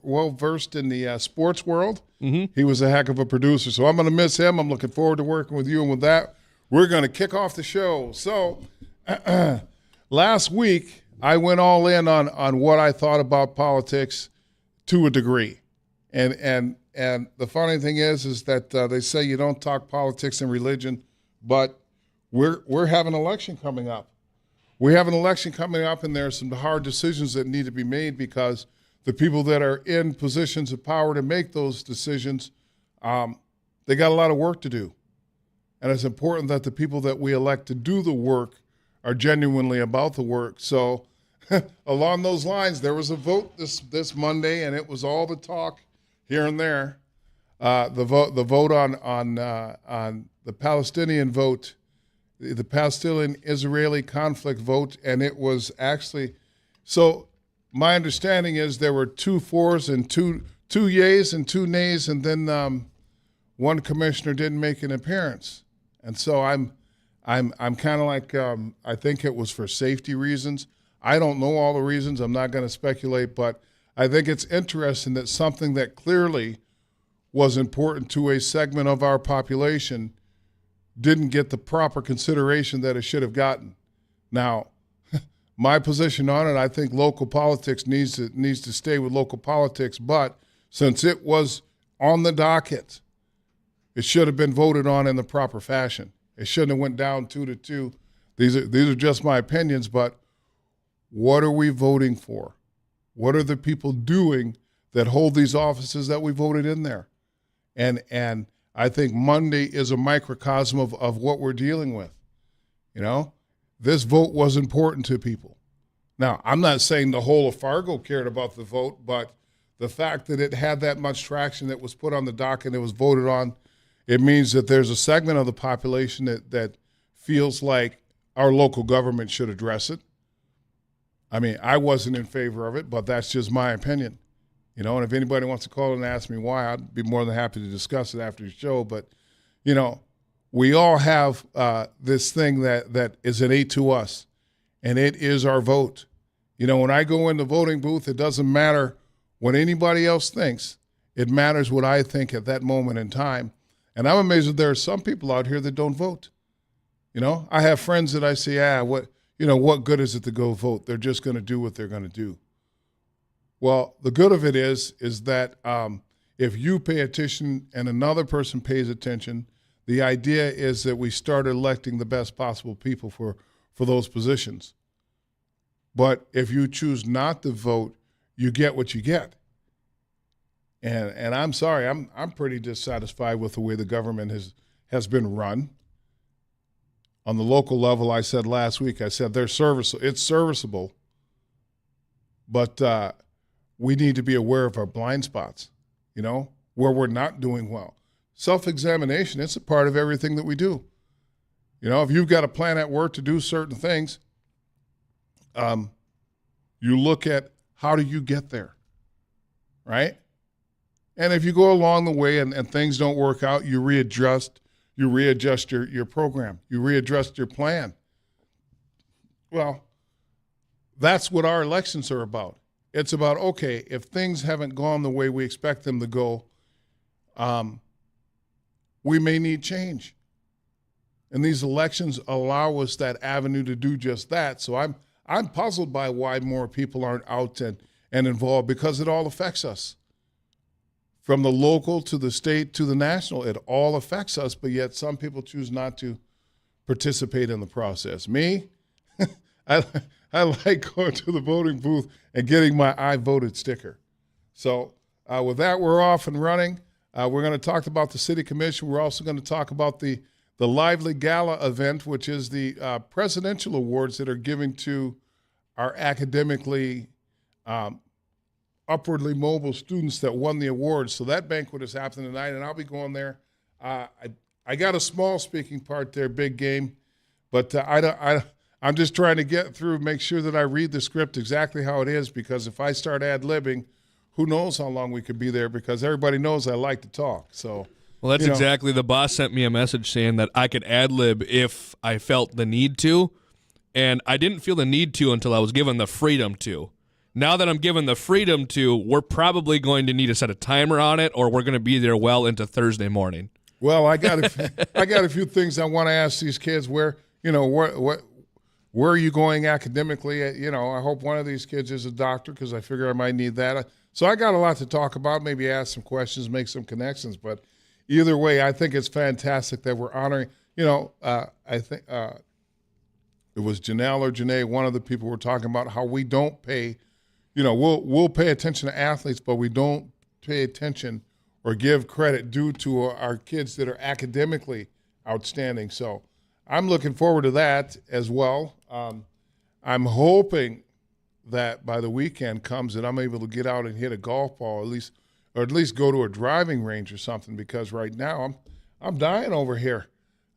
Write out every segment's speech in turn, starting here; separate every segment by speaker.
Speaker 1: well versed in the sports world. Mm-hmm. He was a heck of a producer, so I'm going to miss him. I'm looking forward to working with you, and with that, we're going to kick off the show. So last week, I went all in on what I thought about politics to a degree, and the funny thing is that they say you don't talk politics and religion, but we're having an election coming up. We have an election coming up, and there are some hard decisions that need to be made because the people that are in positions of power to make those decisions, they got a lot of work to do. And it's important that the people that we elect to do the work are genuinely about the work. So along those lines, there was a vote this Monday, and it was all the talk here and there. The vote on the Palestinian vote, the Palestinian-Israeli conflict vote, and it was actually so. My understanding is there were 2 fours and two yays and 2 nays, and then one commissioner didn't make an appearance. And so I'm kind of like I think it was for safety reasons. I don't know all the reasons. I'm not going to speculate, but I think it's interesting that something that clearly was important to a segment of our population didn't get the proper consideration that it should have gotten. Now, my position on it, I think local politics needs to stay with local politics, but since it was on the docket, it should have been voted on in the proper fashion. It shouldn't have went down 2-2. These are just my opinions, but what are we voting for? What are the people doing that hold these offices that we voted in there? And I think Monday is a microcosm of what we're dealing with. You know, this vote was important to people. Now, I'm not saying the whole of Fargo cared about the vote, but the fact that it had that much traction that was put on the docket and it was voted on, it means that there's a segment of the population that feels like our local government should address it. I mean, I wasn't in favor of it, but that's just my opinion. You know, and if anybody wants to call and ask me why, I'd be more than happy to discuss it after the show. But, you know, we all have this thing that is innate to us, and it is our vote. You know, when I go in the voting booth, it doesn't matter what anybody else thinks. It matters what I think at that moment in time. And I'm amazed that there are some people out here that don't vote. You know, I have friends that I say, what good is it to go vote? They're just going to do what they're going to do. Well, the good of it is that if you pay attention and another person pays attention, the idea is that we start electing the best possible people for those positions. But if you choose not to vote, you get what you get. And I'm sorry, I'm pretty dissatisfied with the way the government has been run. On the local level, I said last week, it's serviceable, but we need to be aware of our blind spots, you know, where we're not doing well. Self-examination, it's a part of everything that we do. You know, if you've got a plan at work to do certain things, you look at how do you get there, right? And if you go along the way and things don't work out, you readjust your program, you readjust your plan. Well, that's what our elections are about. It's about, okay, if things haven't gone the way we expect them to go, we may need change. And these elections allow us that avenue to do just that. So I'm puzzled by why more people aren't out and involved, because it all affects us. From the local to the state to the national, it all affects us, but yet some people choose not to participate in the process. Me, I like going to the voting booth and getting my I voted sticker. So with that, we're off and running. We're going to talk about the city commission. We're also going to talk about the Lively Gala event, which is the presidential awards that are given to our academically upwardly mobile students that won the awards. So that banquet is happening tonight, and I'll be going there. I got a small speaking part there, big game, but I'm just trying to get through, make sure that I read the script exactly how it is, because if I start ad-libbing, who knows how long we could be there, because everybody knows I like to talk. So,
Speaker 2: well, that's exactly. The boss sent me a message saying that I could ad-lib if I felt the need to, and I didn't feel the need to until I was given the freedom to. now that I'm given the freedom to, we're probably going to need to set a timer on it, or we're going to be there well into Thursday morning.
Speaker 1: Well, I got a few things I want to ask these kids. Where are you going academically? I hope one of these kids is a doctor because I figure I might need that. So I got a lot to talk about. Maybe ask some questions, make some connections. But either way, I think it's fantastic that we're honoring. I think it was Janelle or Janae, one of the people were talking about how we don't pay. We'll pay attention to athletes, but we don't pay attention or give credit due to our kids that are academically outstanding. So I'm looking forward to that as well. I'm hoping that by the weekend comes that I'm able to get out and hit a golf ball or at least go to a driving range or something, because right now I'm dying over here.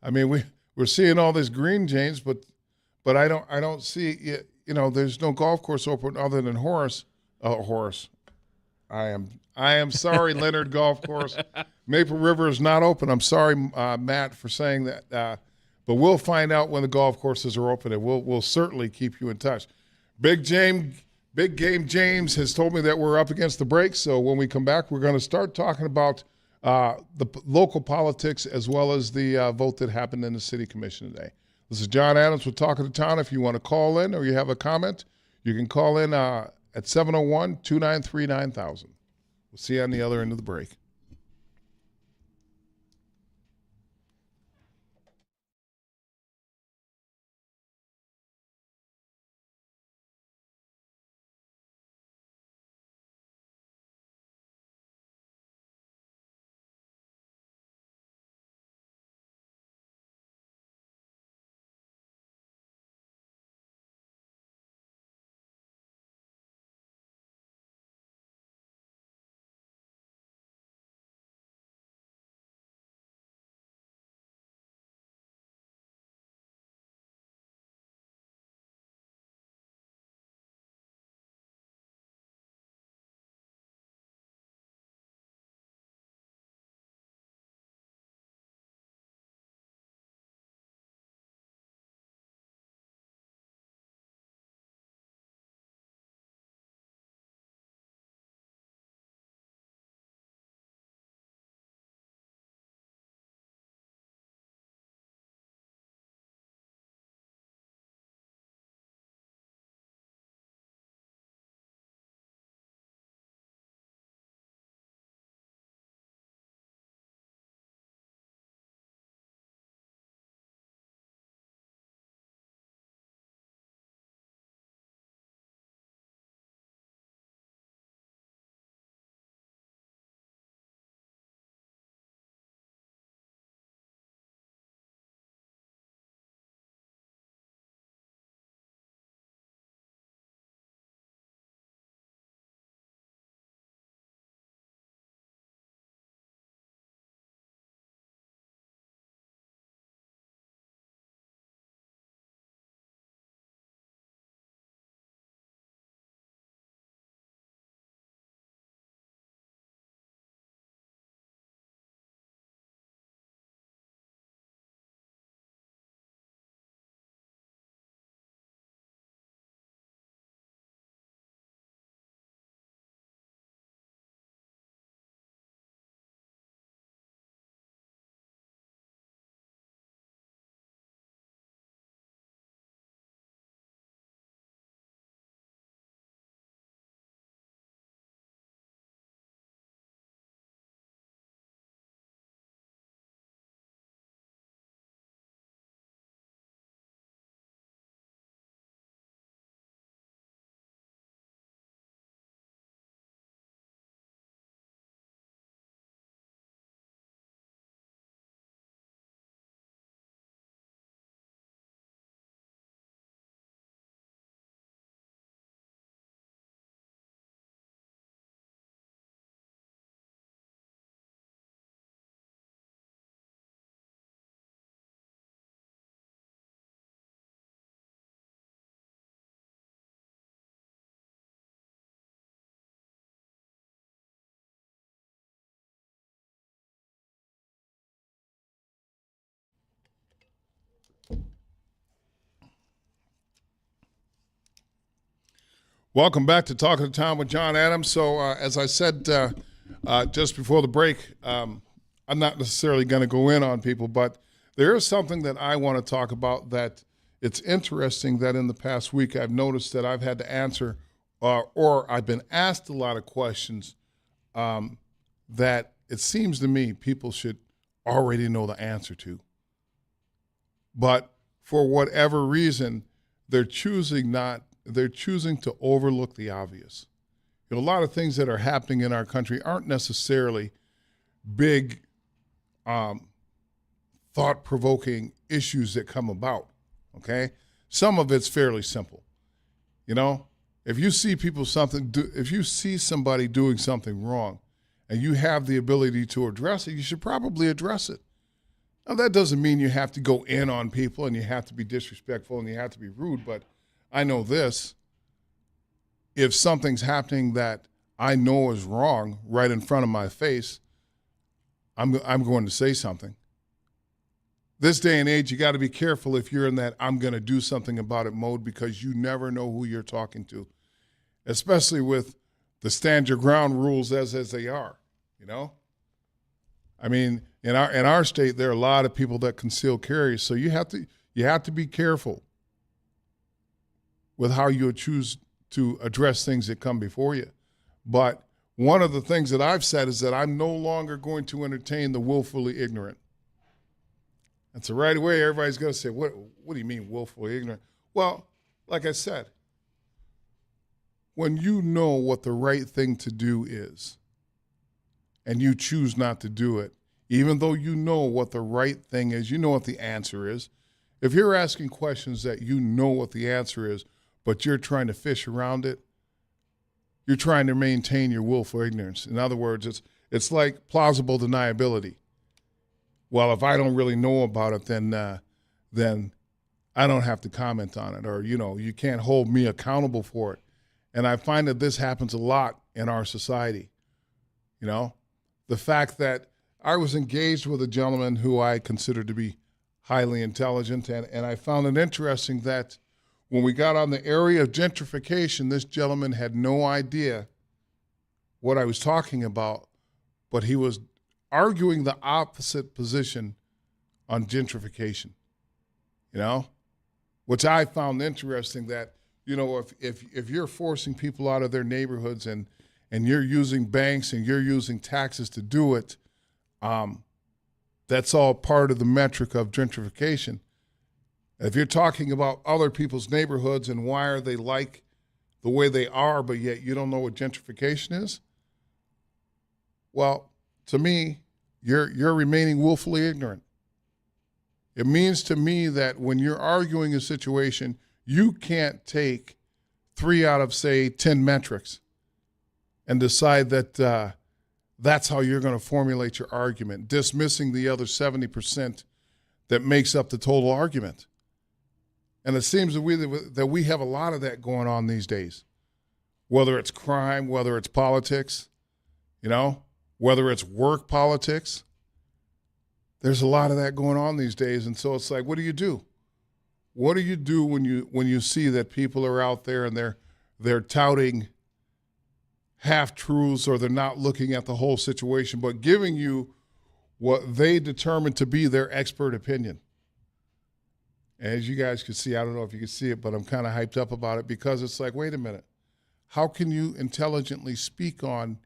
Speaker 1: I mean, we're seeing all this green, James, but I don't see it. There's no golf course open other than Horace. I am sorry, Leonard Golf Course. Maple River is not open. I'm sorry, Matt, for saying that. But we'll find out when the golf courses are open, and we'll certainly keep you in touch. Big Game James has told me that we're up against the break, so when we come back, we're going to start talking about the local politics as well as the vote that happened in the city commission today. This is Jon Adams with Talking to Town. If you want to call in or you have a comment, you can call in at 701-293-9000. We'll see you on the other end of the break. Welcome back to Talking to Tom with Jon Adams. So, as I said just before the break, I'm not necessarily going to go in on people, but there is something that I want to talk about that it's interesting that in the past week I've noticed that I've had to answer or I've been asked a lot of questions that it seems to me people should already know the answer to. But for whatever reason, they're choosing to overlook the obvious. A lot of things that are happening in our country aren't necessarily big, thought-provoking issues that come about, okay? Some of it's fairly simple. If you see if you see somebody doing something wrong and you have the ability to address it, you should probably address it. Now, that doesn't mean you have to go in on people and you have to be disrespectful and you have to be rude, but I know this. If something's happening that I know is wrong right in front of my face, I'm going to say something. This day and age, you got to be careful if you're in that I'm going to do something about it mode, because you never know who you're talking to, especially with the stand your ground rules as they are, I mean, in our state, there are a lot of people that conceal carry, so you have to be careful with how you choose to address things that come before you. But one of the things that I've said is that I'm no longer going to entertain the willfully ignorant. And so right away, everybody's going to say, what do you mean willfully ignorant? Well, like I said, when you know what the right thing to do is and you choose not to do it, even though you know what the right thing is, you know what the answer is. If you're asking questions that you know what the answer is, but you're trying to fish around it, you're trying to maintain your willful ignorance. In other words, it's like plausible deniability. Well, if I don't really know about it, then I don't have to comment on it, or you can't hold me accountable for it. And I find that this happens a lot in our society. The fact that I was engaged with a gentleman who I consider to be highly intelligent, and I found it interesting that when we got on the area of gentrification, this gentleman had no idea what I was talking about, but he was arguing the opposite position on gentrification, which I found interesting that, if you're forcing people out of their neighborhoods and you're using banks and you're using taxes to do it, that's all part of the metric of gentrification. If you're talking about other people's neighborhoods and why are they like the way they are, but yet you don't know what gentrification is, well, to me, you're remaining willfully ignorant. It means to me that when you're arguing a situation, you can't take 3 out of, say, 10 metrics and decide that that's how you're going to formulate your argument, dismissing the other 70% that makes up the total argument. And it seems that we have a lot of that going on these days, whether it's crime, whether it's politics, whether it's work politics. There's a lot of that going on these days. And so it's like, what do you do? What do you do when you see that people are out there and they're touting half-truths, or they're not looking at the whole situation, but giving you what they determine to be their expert opinion? As you guys can see, I don't know if you can see it, but I'm kind of hyped up about it, because it's like, wait a minute. How can you intelligently speak on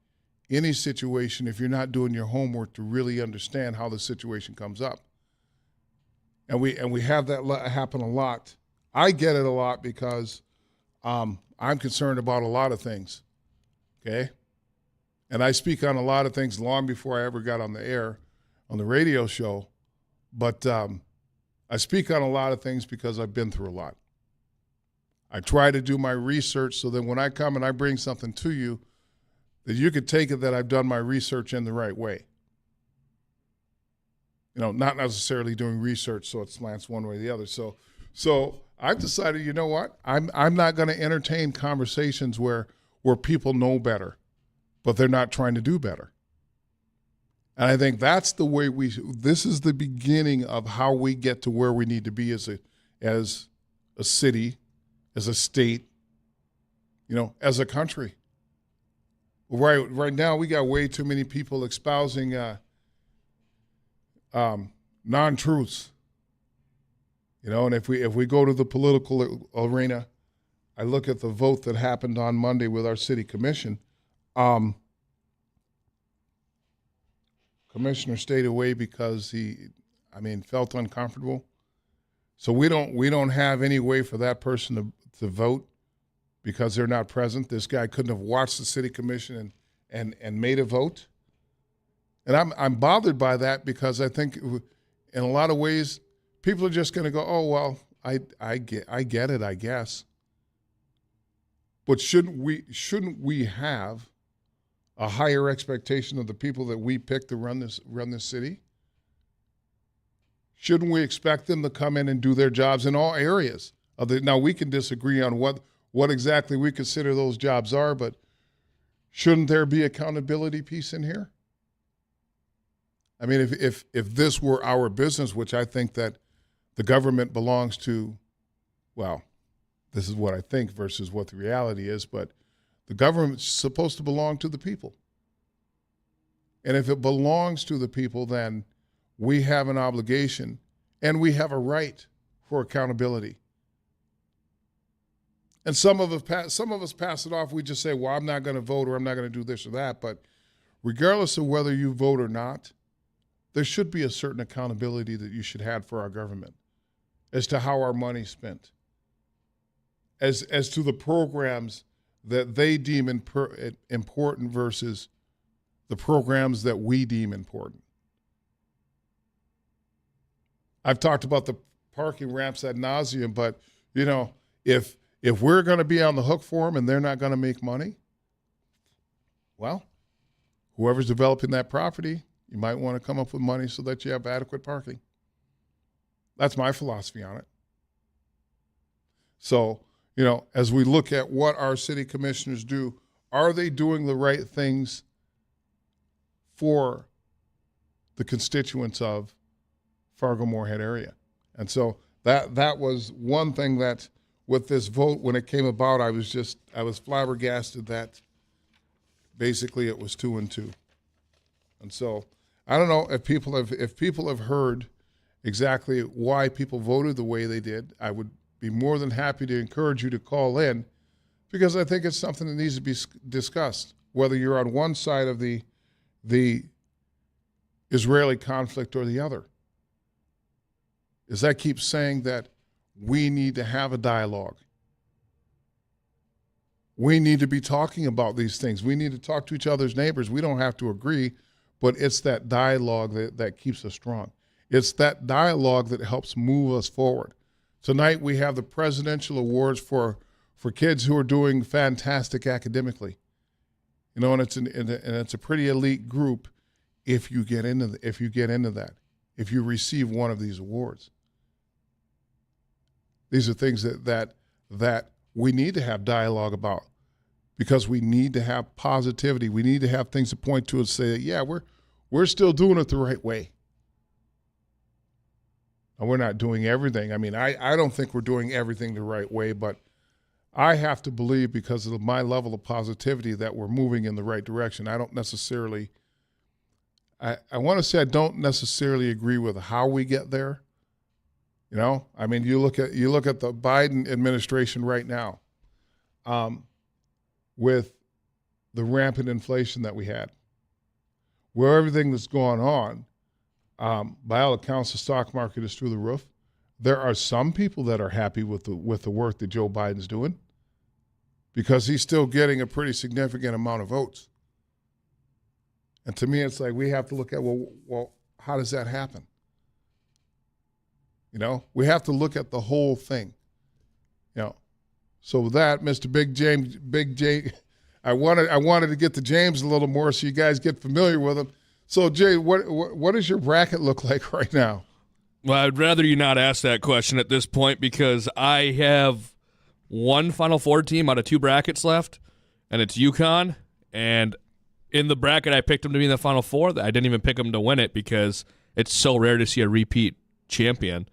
Speaker 1: any situation if you're not doing your homework to really understand how the situation comes up? And we have that happen a lot. I get it a lot because I'm concerned about a lot of things, okay? And I speak on a lot of things long before I ever got on the air, on the radio show. But I speak on a lot of things because I've been through a lot. I try to do my research so that when I come and I bring something to you, that you could take it that I've done my research in the right way. Not necessarily doing research so it slants one way or the other. So I've decided, you know what? I'm not going to entertain conversations where people know better, but they're not trying to do better. And I think that's the way this is the beginning of how we get to where we need to be as a city, as a state, as a country. Right now, we got way too many people espousing non-truths. And if we go to the political arena, I look at the vote that happened on Monday with our city commission. Commissioner stayed away because he felt uncomfortable. So we don't have any way for that person to vote because they're not present. This guy couldn't have watched the city commission and made a vote. And I'm bothered by that because I think in a lot of ways people are just going to go, oh well, I get it, I guess. But shouldn't we have a higher expectation of the people that we pick to run this city? Shouldn't we expect them to come in and do their jobs in all areas of the? Now we can disagree on what exactly we consider those jobs are, but shouldn't there be accountability piece in here? I mean, if this were our business, which I think that the government belongs to, well, this is what I think versus what the reality is, but the government's supposed to belong to the people. And if it belongs to the people, then we have an obligation and we have a right for accountability. And some of us pass it off. We just say, well, I'm not going to vote or I'm not going to do this or that. But regardless of whether you vote or not, there should be a certain accountability that you should have for our government as to how our money's spent, as to the programs that they deem important versus the programs that we deem important. I've talked about the parking ramps ad nauseum, but if we're going to be on the hook for them and they're not going to make money, well, whoever's developing that property, you might want to come up with money so that you have adequate parking. That's my philosophy on it. So, as we look at what our city commissioners do, are they doing the right things for the constituents of Fargo-Moorhead area? And so that was one thing that with this vote, when it came about, I was flabbergasted that basically it was 2-2. And so I don't know if people have heard exactly why people voted the way they did. I would be more than happy to encourage you to call in because I think it's something that needs to be discussed, whether you're on one side of the Israeli conflict or the other. Is I keep saying that we need to have a dialogue. We need to be talking about these things. We need to talk to each other's neighbors. We don't have to agree, but it's that dialogue that keeps us strong. It's that dialogue that helps move us forward. Tonight we have the presidential awards for kids who are doing fantastic academically. And it's a pretty elite group if you get into that, if you receive one of these awards. These are things that we need to have dialogue about because we need to have positivity. We need to have things to point to and say that, yeah, we're still doing it the right way. And we're not doing everything. I mean, I don't think we're doing everything the right way, but I have to believe because of my level of positivity that we're moving in the right direction. I don't necessarily I want to say I don't necessarily agree with how we get there. I mean, you look at the Biden administration right now, with the rampant inflation that we had, where everything that's going on, by all accounts, the stock market is through the roof. There are some people that are happy with the work that Joe Biden's doing because he's still getting a pretty significant amount of votes. And to me, it's like we have to look at, well, how does that happen? We have to look at the whole thing. So with that, Mr. Big J, I wanted to get to James a little more so you guys get familiar with him. So Jay, what does your bracket look like right now?
Speaker 2: Well, I'd rather you not ask that question at this point because I have one Final Four team out of 2 brackets left, and it's UConn. And in the bracket I picked them to be in the Final Four. I didn't even pick them to win it because it's so rare to see a repeat champion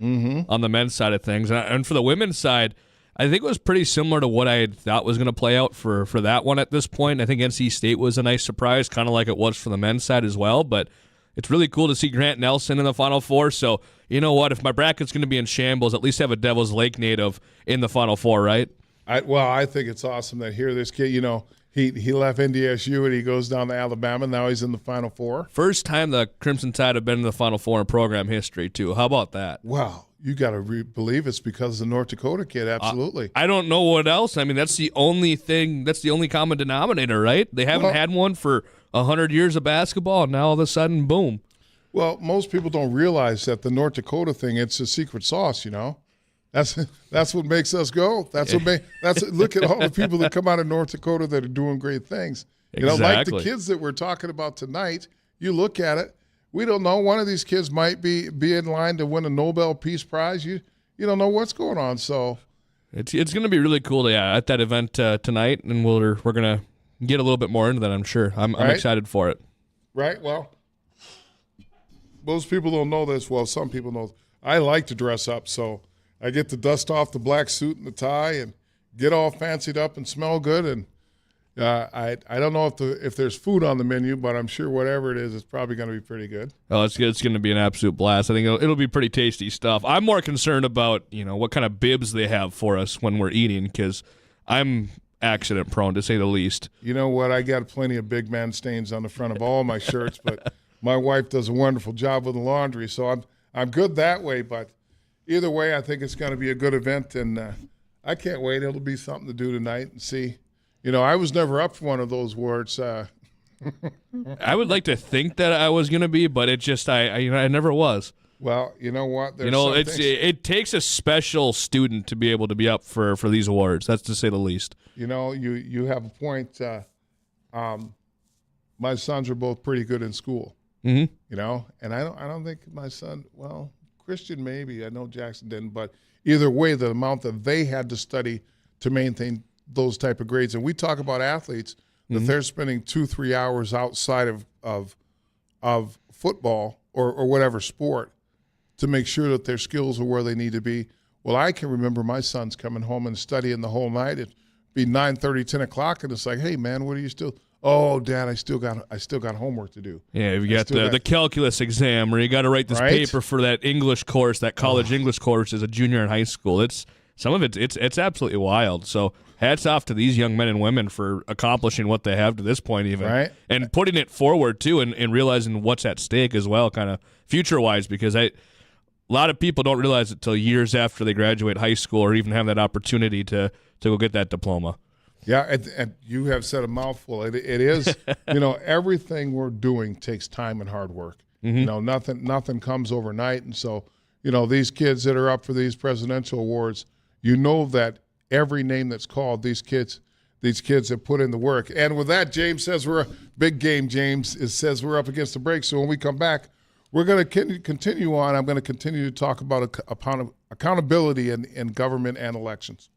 Speaker 2: on the men's side of things. And for the women's side, I think it was pretty similar to what I had thought was going to play out for that one at this point. I think NC State was a nice surprise, kind of like it was for the men's side as well. But it's really cool to see Grant Nelson in the Final Four. So, you know what? If my bracket's going to be in shambles, at least have a Devil's Lake native in the Final Four, right?
Speaker 1: I think it's awesome that here this kid, he left NDSU and he goes down to Alabama. Now he's in the Final Four.
Speaker 2: First time the Crimson Tide have been in the Final Four in program history, too. How about that?
Speaker 1: Wow. You got to believe it's because of the North Dakota kid. Absolutely.
Speaker 2: I don't know what else. I mean, that's the only thing. That's the only common denominator, right? They haven't had one for 100 years of basketball, and now all of a sudden, boom.
Speaker 1: Well, most people don't realize that the North Dakota thing, it's a secret sauce, That's what makes us go. Look at all the people that come out of North Dakota that are doing great things. Like the kids that we're talking about tonight, you look at it, we don't know. One of these kids might be in line to win a Nobel Peace Prize. You don't know what's going on. So
Speaker 2: it's going to be really cool at that event tonight, and we're going to get a little bit more into that, I'm sure. I'm excited for it.
Speaker 1: Right? Well, most people don't know this. Well, some people know. I like to dress up, so I get to dust off the black suit and the tie and get all fancied up and smell good. And I don't know if there's food on the menu, but I'm sure whatever it is, it's probably going to be pretty good.
Speaker 2: Oh, it's going to be an absolute blast. I think it'll be pretty tasty stuff. I'm more concerned about what kind of bibs they have for us when we're eating, because I'm accident prone, to say the least.
Speaker 1: You know what? I got plenty of big man stains on the front of all my shirts, but my wife does a wonderful job with the laundry, so I'm good that way. But either way, I think it's going to be a good event, and I can't wait. It'll be something to do tonight and see. I was never up for one of those awards.
Speaker 2: I would like to think that I was going to be, but it just I never was.
Speaker 1: Well, you know what?
Speaker 2: It takes a special student to be able to be up for these awards. That's to say the least.
Speaker 1: You have a point. My sons are both pretty good in school.
Speaker 2: Mm-hmm.
Speaker 1: And I don't think my son. Well, Christian maybe. I know Jackson didn't, but either way, the amount that they had to study to maintain those type of grades. And we talk about athletes that they're spending 2-3 hours outside of football or whatever sport to make sure that their skills are where they need to be. Well, I can remember my sons coming home and studying the whole night. It'd be 9:30, 10 o'clock, and it's like, hey man, what are you still? Oh, Dad, I still got homework to do.
Speaker 2: Yeah, you got the calculus exam, or you got to write this paper for that English course, that college English course as a junior in high school. It's absolutely wild. So hats off to these young men and women for accomplishing what they have to this point, even and putting it forward too, and realizing what's at stake as well, kind of future wise, because a lot of people don't realize it till years after they graduate high school or even have that opportunity to go get that diploma.
Speaker 1: Yeah, and you have said a mouthful. It is, everything we're doing takes time and hard work. Nothing comes overnight. And so, these kids that are up for these presidential awards, that every name that's called, these kids have put in the work. And with that, James says we're a big game. James says we're up against the break. So when we come back, we're going to continue on. I'm going to continue to talk about accountability in government and elections.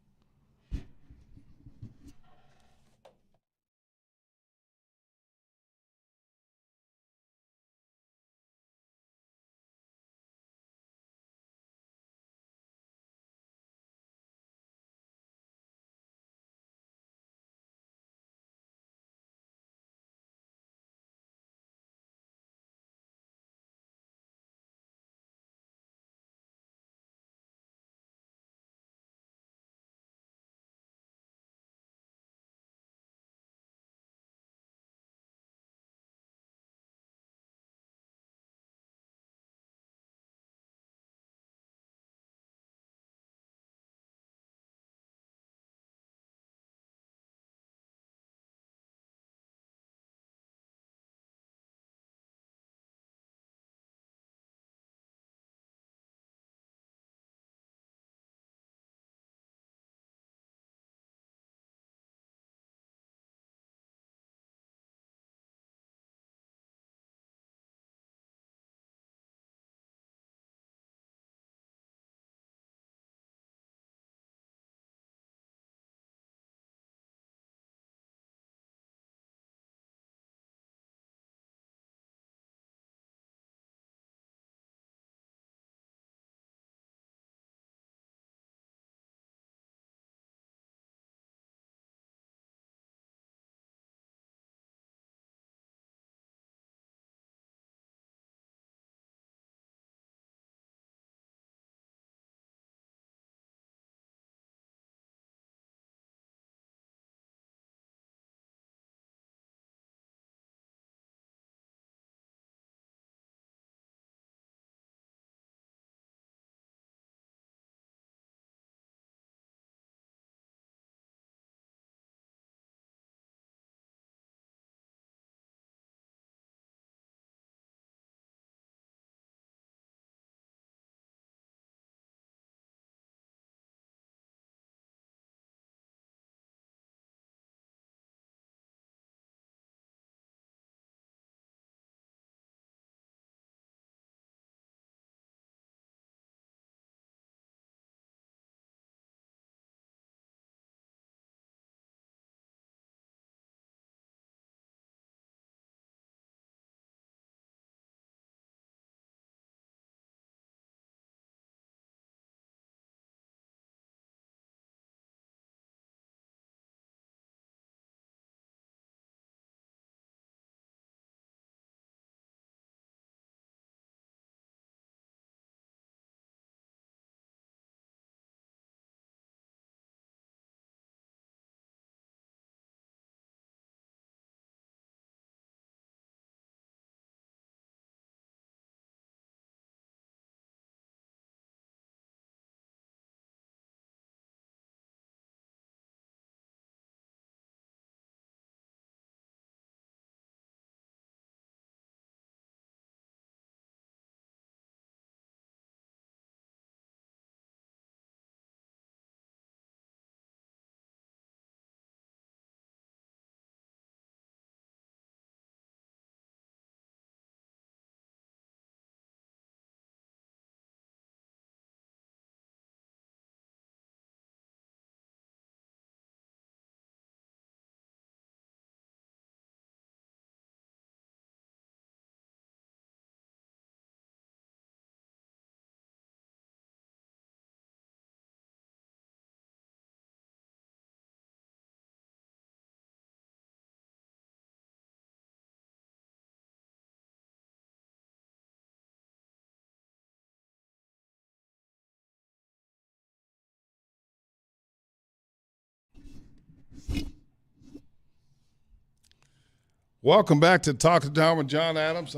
Speaker 1: Welcome back to Talk to Tom with Jon Adams.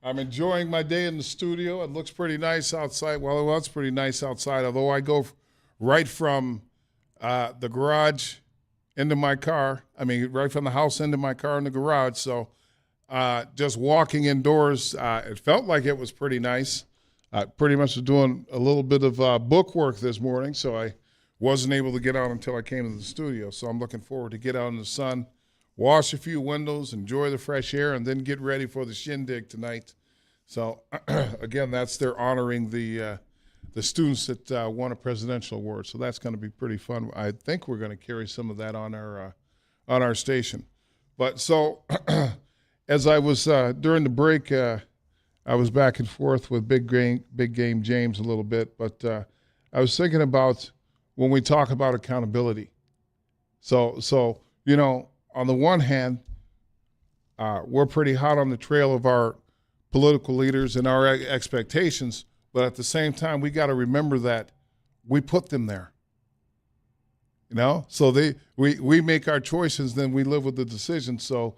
Speaker 1: I'm enjoying my day in the studio. It looks pretty nice outside. Well, it was pretty nice outside, although I go right from the garage into my car. I mean, right from the house into my car in the garage. So just walking indoors, it felt like it was pretty nice. Pretty much was doing a little bit of book work this morning, so I wasn't able to get out until I came to the studio. So I'm looking forward to get out in the sun, wash a few windows, enjoy the fresh air, and then get ready for the shindig tonight. So again, that's they're honoring the students that won a presidential award. So that's going to be pretty fun. I think we're going to carry some of that on our station. But so as I was during the break, I was back and forth with Big Game James a little bit. But I was thinking about when we talk about accountability. So you know, on the one hand, we're pretty hot on the trail of our political leaders and our expectations, but at the same time, we got to remember that we put them there. You know, so we make our choices, then we live with the decisions. So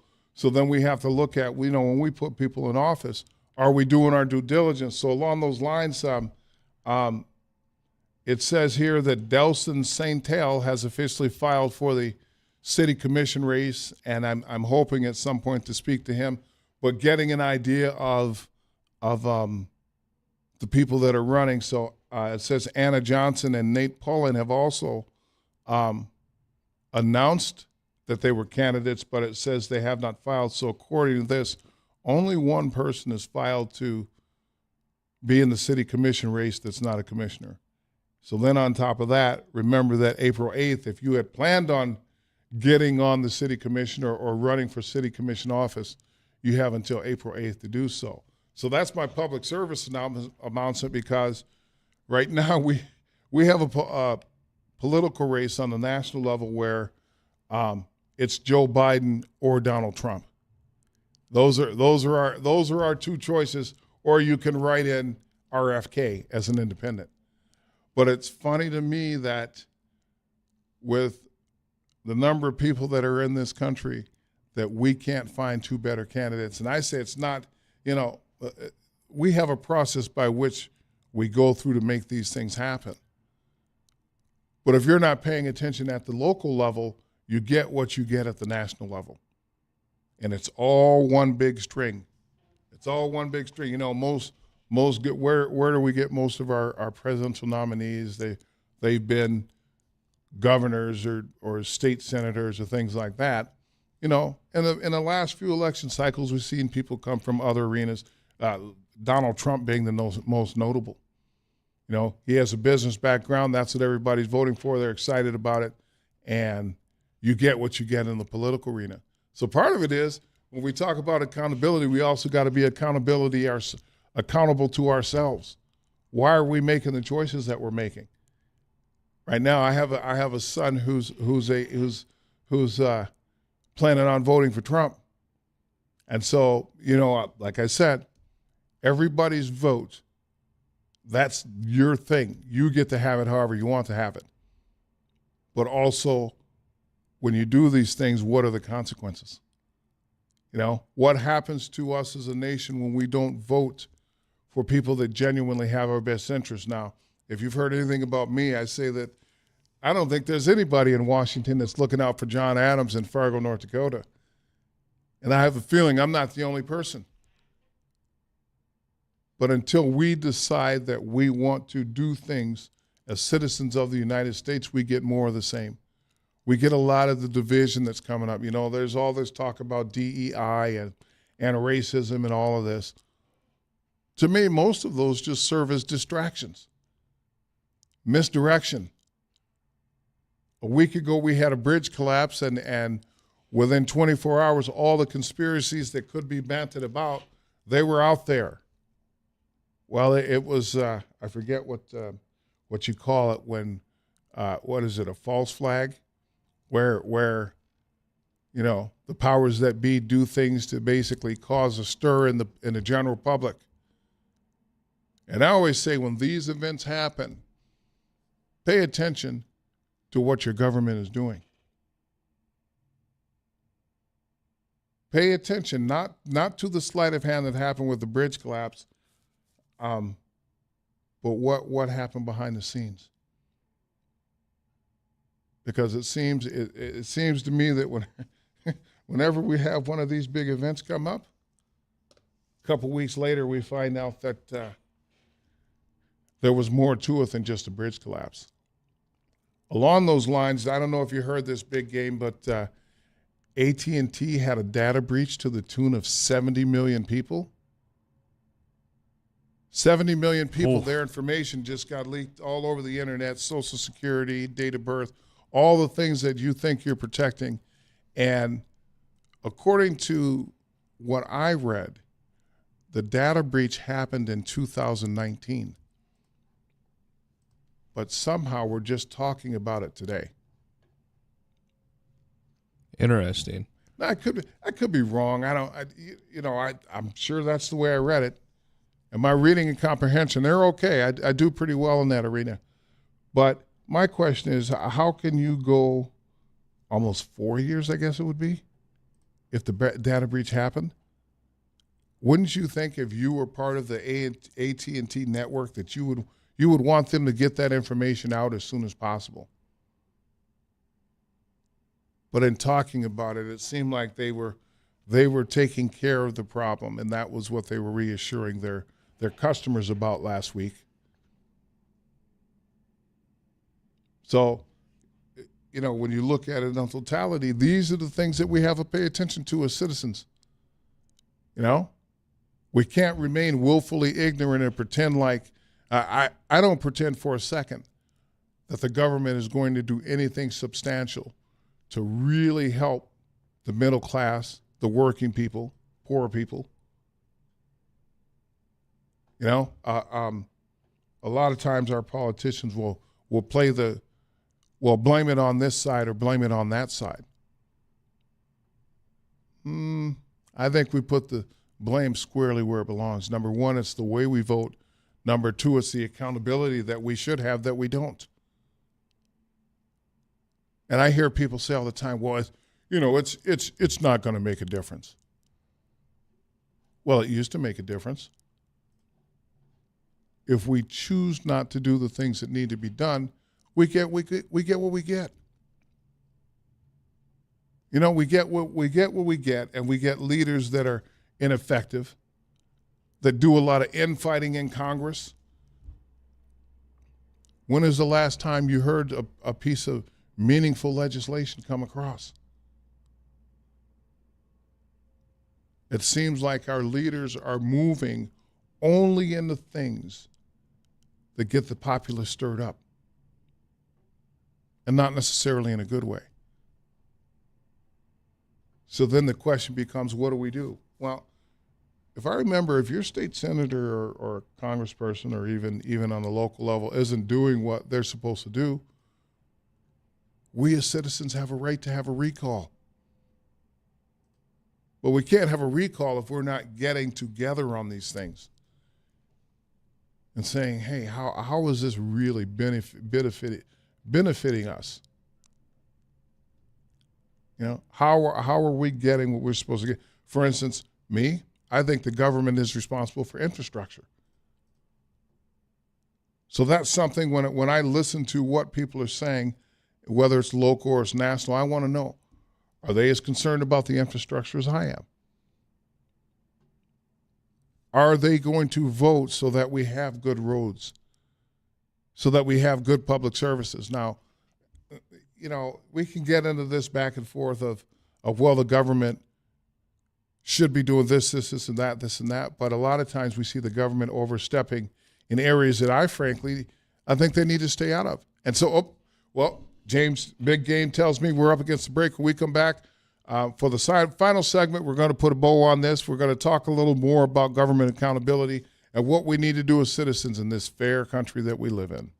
Speaker 1: then we have to look at, you know, when we put people in office, are we doing our due diligence? So along those lines, it says here that Delson Saintel has officially filed for the city commission race, and I'm hoping at some point to speak to him, but getting an idea of the people that are running. So it says Anna Johnson and Nate Pullen have also announced that they were candidates, but it says they have not filed. So according to this, only one person has filed to be in the city commission race that's not a commissioner. So then on top of that, remember that April 8th, if you had planned on getting on the city commission or running for city commission office, you have until April 8th to do so. So that's my public service announcement, because right now we have a political race on the national level where it's Joe Biden or Donald Trump. Those are our two choices, or you can write in RFK as an independent. But it's funny to me that with the number of people that are in this country, that we can't find two better candidates. And I say it's not, you know, we have a process by which we go through to make these things happen. But if you're not paying attention at the local level, you get what you get at the national level. And it's all one big string. It's all one big string. You know, most get, where do we get most of our presidential nominees? They've been governors or state senators or things like that. You know, in the last few election cycles, we've seen people come from other arenas, Donald Trump being the most notable. You know, he has a business background. That's what everybody's voting for. They're excited about it. And you get what you get in the political arena. So part of it is, when we talk about accountability, we also got to be accountable to ourselves. Why are we making the choices that we're making? Right now, I have a son who's planning on voting for Trump. And so, you know, like I said, everybody's vote, that's your thing. You get to have it however you want to have it. But also, when you do these things, what are the consequences? You know, what happens to us as a nation when we don't vote for people that genuinely have our best interests? Now, if you've heard anything about me, I say that I don't think there's anybody in Washington that's looking out for Jon Adams in Fargo, North Dakota. And I have a feeling I'm not the only person. But until we decide that we want to do things as citizens of the United States, we get more of the same. We get a lot of the division that's coming up. You know, there's all this talk about DEI and racism and all of this. To me, most of those just serve as distractions. Misdirection. A week ago, we had a bridge collapse, and within 24 hours, all the conspiracies that could be banted about, they were out there. Well, it was, I forget what you call it when, what is it, a false flag? Where, you know, the powers that be do things to basically cause a stir in the general public. And I always say, when these events happen, pay attention to what your government is doing. Pay attention, not to the sleight of hand that happened with the bridge collapse, but what happened behind the scenes. Because it seems to me that whenever we have one of these big events come up, a couple weeks later we find out that there was more to it than just a bridge collapse. Along those lines, I don't know if you heard this big game, but AT&T had a data breach to the tune of 70 million people. 70 million people, their information just got leaked all over the internet, Social Security, date of birth, all the things that you think you're protecting. And according to what I read, the data breach happened in 2019. But somehow we're just talking about it today.
Speaker 2: Interesting.
Speaker 1: Now, I could be wrong. I'm sure that's the way I read it. And my reading and comprehension, they're okay. I do pretty well in that arena. But my question is, how can you go almost 4 years, I guess it would be, if the data breach happened? Wouldn't you think if you were part of the AT&T network that you would want them to get that information out as soon as possible? But in talking about it, it seemed like they were taking care of the problem, and that was what they were reassuring their customers about last week. So, when you look at it in totality, these are the things that we have to pay attention to as citizens. We can't remain willfully ignorant and pretend like I don't pretend for a second that the government is going to do anything substantial to really help the middle class, the working people, poor people. A lot of times our politicians will blame it on this side or blame it on that side. I think we put the blame squarely where it belongs. Number one, it's the way we vote. Number two, it's the accountability that we should have that we don't. And I hear people say all the time, well, it's not going to make a difference. Well, it used to make a difference. If we choose not to do the things that need to be done, we get what we get. We get what we get, and we get leaders that are ineffective, that do a lot of infighting in Congress. When is the last time you heard a piece of meaningful legislation come across? It seems like our leaders are moving only into things that get the populace stirred up, and not necessarily in a good way. So then the question becomes, what do we do? Well, if I remember, if your state senator or congressperson or even on the local level isn't doing what they're supposed to do, we as citizens have a right to have a recall. But we can't have a recall if we're not getting together on these things and saying, hey, how is this really benefiting us? How are we getting what we're supposed to get? For instance, I think the government is responsible for infrastructure. So that's something when I listen to what people are saying, whether it's local or it's national, I want to know, are they as concerned about the infrastructure as I am? Are they going to vote so that we have good roads, so that we have good public services? Now, we can get into this back and forth of well, the government should be doing this, and that. But a lot of times we see the government overstepping in areas that I think they need to stay out of. And so, James, Big Game tells me we're up against the break. When we come back for the final segment, we're going to put a bow on this. We're going to talk a little more about government accountability and what we need to do as citizens in this fair country that we live in.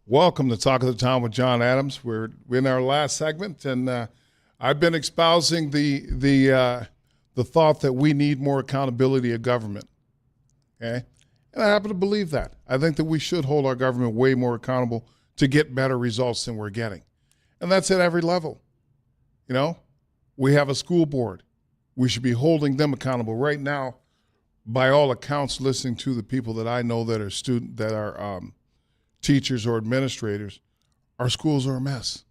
Speaker 1: Welcome to Talk of the Town with Jon Adams. We're in our last segment, and I've been espousing the thought that we need more accountability of government. Okay, and I happen to believe that. I think that we should hold our government way more accountable to get better results than we're getting, and that's at every level. You know, we have a school board. We should be holding them accountable right now. By all accounts, listening to the people that I know that are teachers or administrators, our schools are a mess.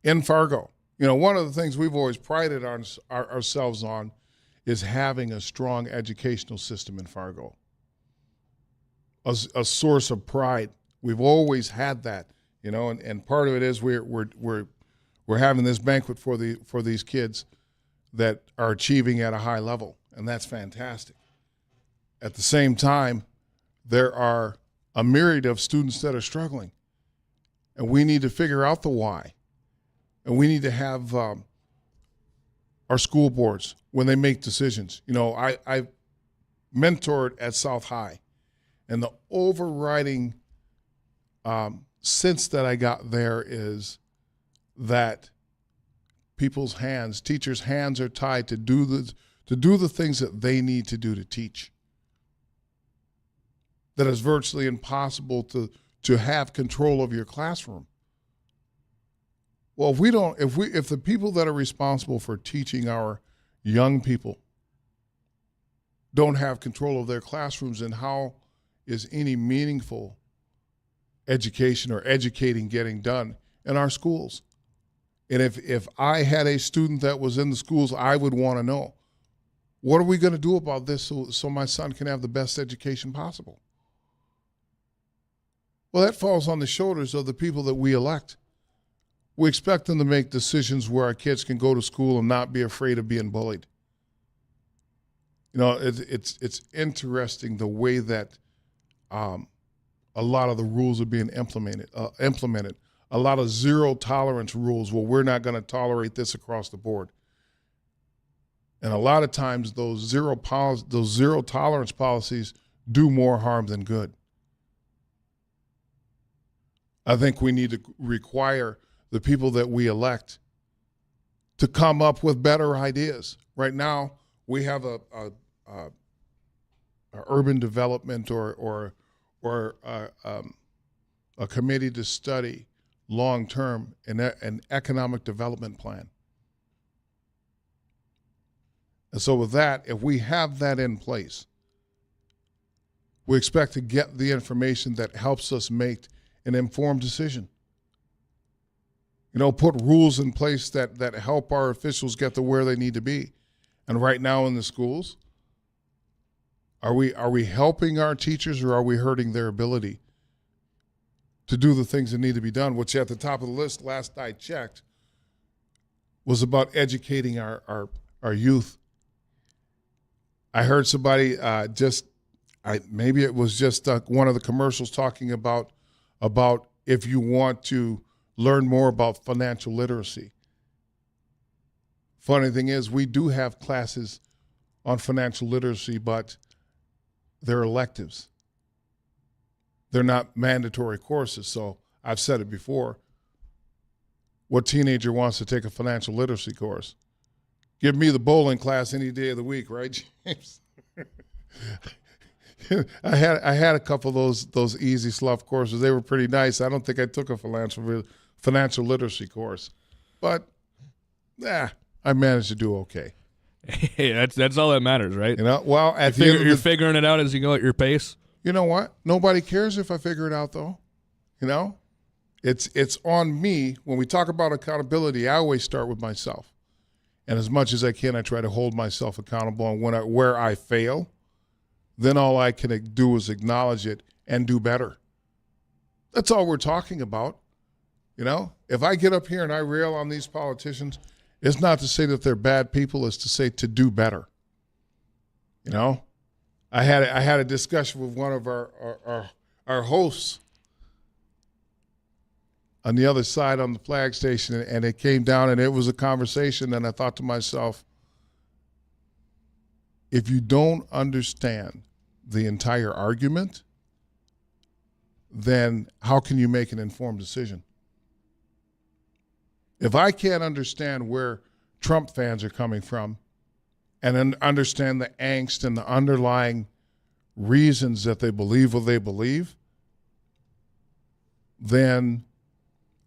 Speaker 1: In Fargo, you know, one of the things we've always prided ourselves on is having a strong educational system in Fargo. A source of pride. We've always had that, you know, and part of it is we're having this banquet for these kids that are achieving at a high level, and that's fantastic. At the same time, there are a myriad of students that are struggling, and we need to figure out the why. And we need to have our school boards, when they make decisions. You know, I mentored at South High, and the overriding sense that I got there is that teachers' hands are tied to do the things that they need to do to teach. That it's virtually impossible to have control of your classroom. Well, if the people that are responsible for teaching our young people don't have control of their classrooms, then how is any meaningful education or educating getting done in our schools? And if I had a student that was in the schools, I would want to know, what are we going to do about this so my son can have the best education possible? Well, that falls on the shoulders of the people that we elect. We expect them to make decisions where our kids can go to school and not be afraid of being bullied. You know, it's interesting the way that a lot of the rules are being implemented. A lot of zero tolerance rules. Well, we're not going to tolerate this across the board. And a lot of times those zero tolerance policies do more harm than good. I think we need to require the people that we elect to come up with better ideas. Right now, we have a urban development or a committee to study long-term an economic development plan. And so with that, if we have that in place, we expect to get the information that helps us make an informed decision. You know, put rules in place that help our officials get to where they need to be. And right now in the schools, are we helping our teachers, or are we hurting their ability to do the things that need to be done? Which at the top of the list, last I checked, was about educating our youth. I heard somebody maybe it was just one of the commercials talking about if you want to learn more about financial literacy. Funny thing is, we do have classes on financial literacy, but they're electives. They're not mandatory courses. So I've said it before. What teenager wants to take a financial literacy course? Give me the bowling class any day of the week, right, James? I had a couple of those easy slough courses. They were pretty nice. I don't think I took a financial literacy course, but I managed to do okay.
Speaker 2: Hey, that's all that matters, right?
Speaker 1: You know, well,
Speaker 2: you're figuring it out as you go at your pace.
Speaker 1: You know what? Nobody cares if I figure it out, though. You know, it's on me. When we talk about accountability, I always start with myself, and as much as I can, I try to hold myself accountable. And where I fail, then all I can do is acknowledge it and do better. That's all we're talking about. You know, if I get up here and I rail on these politicians, it's not to say that they're bad people, it's to say to do better. You know, I had a discussion with one of our hosts on the other side on the flag station, and it came down and it was a conversation, and I thought to myself, if you don't understand the entire argument, then how can you make an informed decision? If I can't understand where Trump fans are coming from and then understand the angst and the underlying reasons that they believe what they believe, then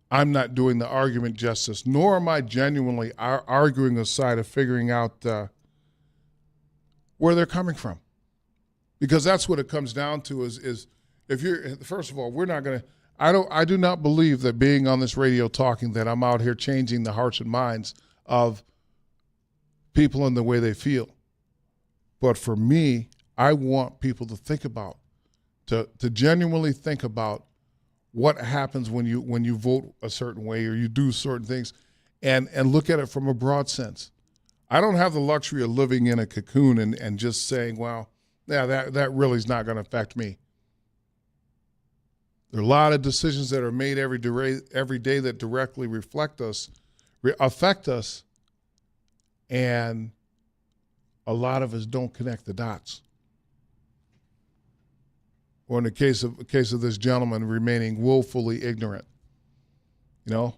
Speaker 1: I'm not doing the argument justice, nor am I genuinely arguing the side of figuring out where they're coming from. Because that's what it comes down to is if you're, first of all, we're not going to, I do not believe that being on this radio talking that I'm out here changing the hearts and minds of people and the way they feel. But for me, I want people to think about, to genuinely think about what happens when you vote a certain way or you do certain things, and look at it from a broad sense. I don't have the luxury of living in a cocoon and just saying, well, yeah, that really is not going to affect me. There are a lot of decisions that are made every day that directly affect us, and a lot of us don't connect the dots. Or in the case of this gentleman remaining willfully ignorant, you know?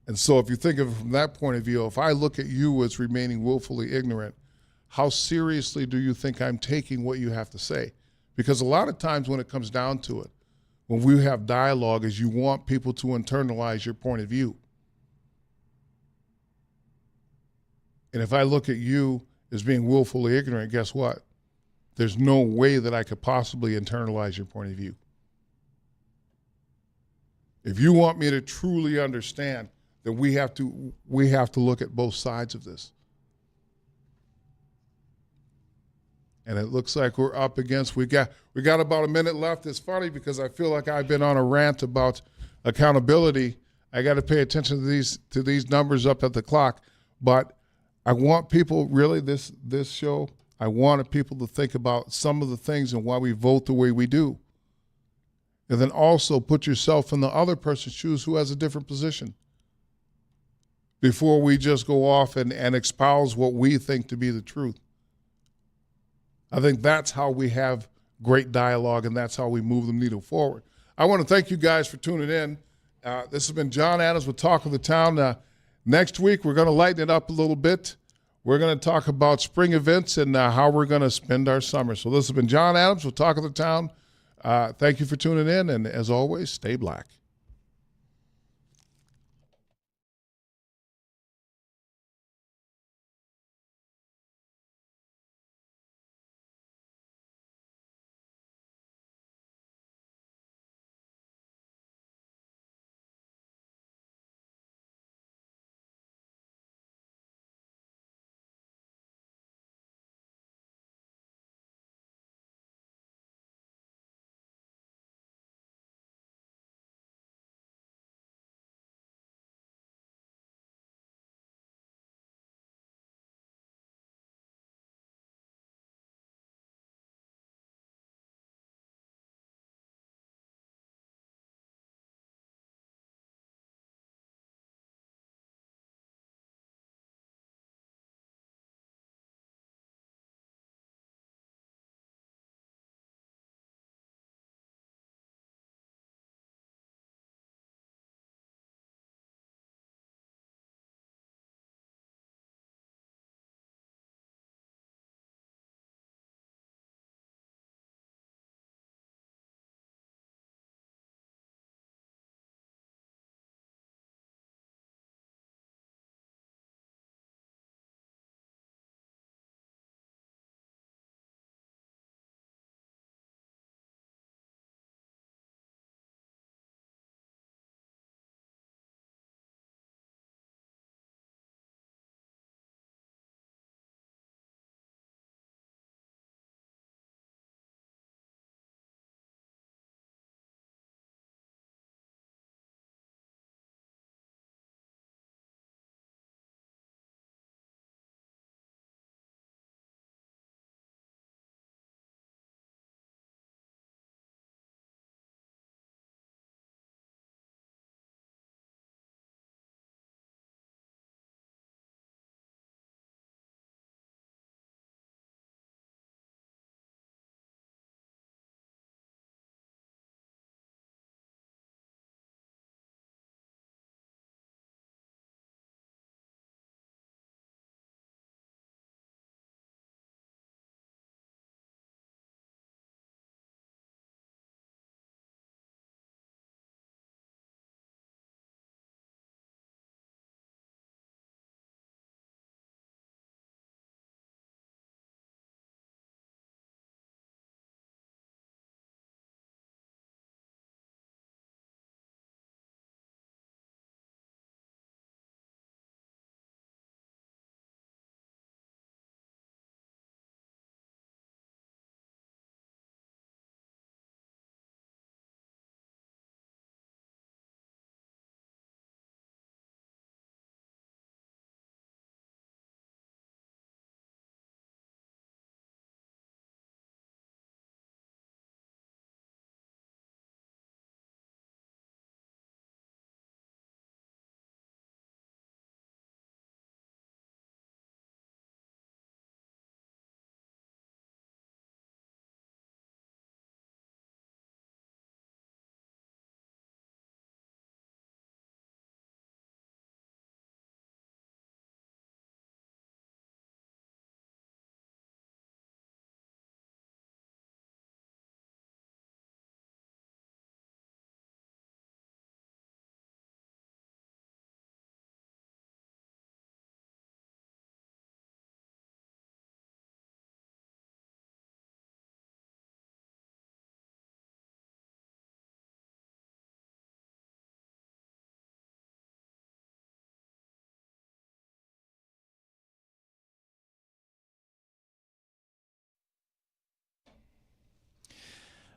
Speaker 1: And so if you think of it from that point of view, if I look at you as remaining willfully ignorant, how seriously do you think I'm taking what you have to say? Because a lot of times when it comes down to it, when we have dialogue, is you want people to internalize your point of view. And if I look at you as being willfully ignorant, guess what? There's no way that I could possibly internalize your point of view. If you want me to truly understand, then we have to look at both sides of this. And it looks like we're up against, we got about a minute left. It's funny because I feel like I've been on a rant about accountability. I got to pay attention to these numbers up at the clock. But I want people, really, this show, I wanted people to think about some of the things and why we vote the way we do. And then also put yourself in the other person's shoes who has a different position before we just go off and espouse what we think to be the truth. I think that's how we have great dialogue, and that's how we move the needle forward. I want to thank you guys for tuning in. This has been Jon Adams with Talk of the Town. Next week, we're going to lighten it up a little bit. We're going to talk about spring events and how we're going to spend our summer. So this has been Jon Adams with Talk of the Town. Thank you for tuning in, and as always, stay black.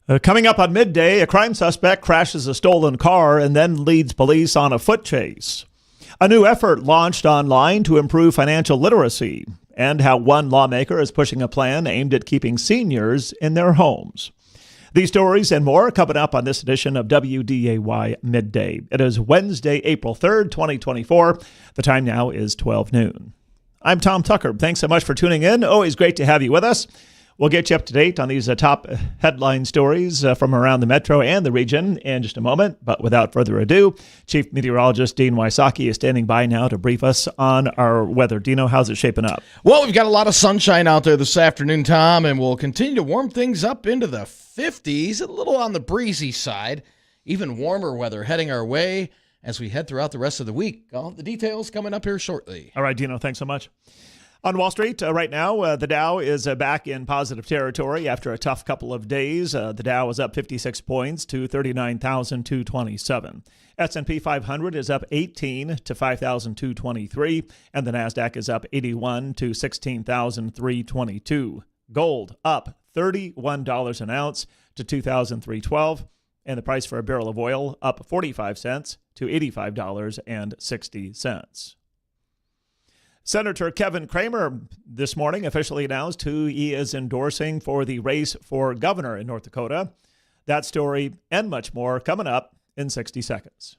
Speaker 3: Coming up on midday, a crime suspect crashes a stolen car and then leads police on a foot chase. A new effort launched online to improve financial literacy, and how one lawmaker is pushing a plan aimed at keeping seniors in their homes. These stories and more coming up on this edition of WDAY Midday. It is Wednesday, April 3rd, 2024. The time now is 12 noon. I'm Tom Tucker. Thanks so much for tuning in. Always great to have you with us. We'll get you up to date on these top headline stories from around the metro and the region in just a moment. But without further ado, Chief Meteorologist Dean Wysocki is standing by now to brief us on our weather. Dino, how's it shaping up?
Speaker 4: Well, we've got a lot of sunshine out there this afternoon, Tom, and we'll continue to warm things up into the 50s, a little on the breezy side. Even warmer weather heading our way as we head throughout the rest of the week. All the details coming up here shortly.
Speaker 3: All right, Dino, thanks so much. On Wall Street right now, the Dow is back in positive territory after a tough couple of days. The Dow is up 56 points to 39,227. S&P 500 is up 18 to 5,223, and the Nasdaq is up 81 to 16,322. Gold up $31 an ounce to $2,312, and the price for a barrel of oil up 45 cents to $85.60. Senator Kevin Cramer this morning officially announced who he is endorsing for the race for governor in North Dakota. That story and much more coming up in 60 seconds.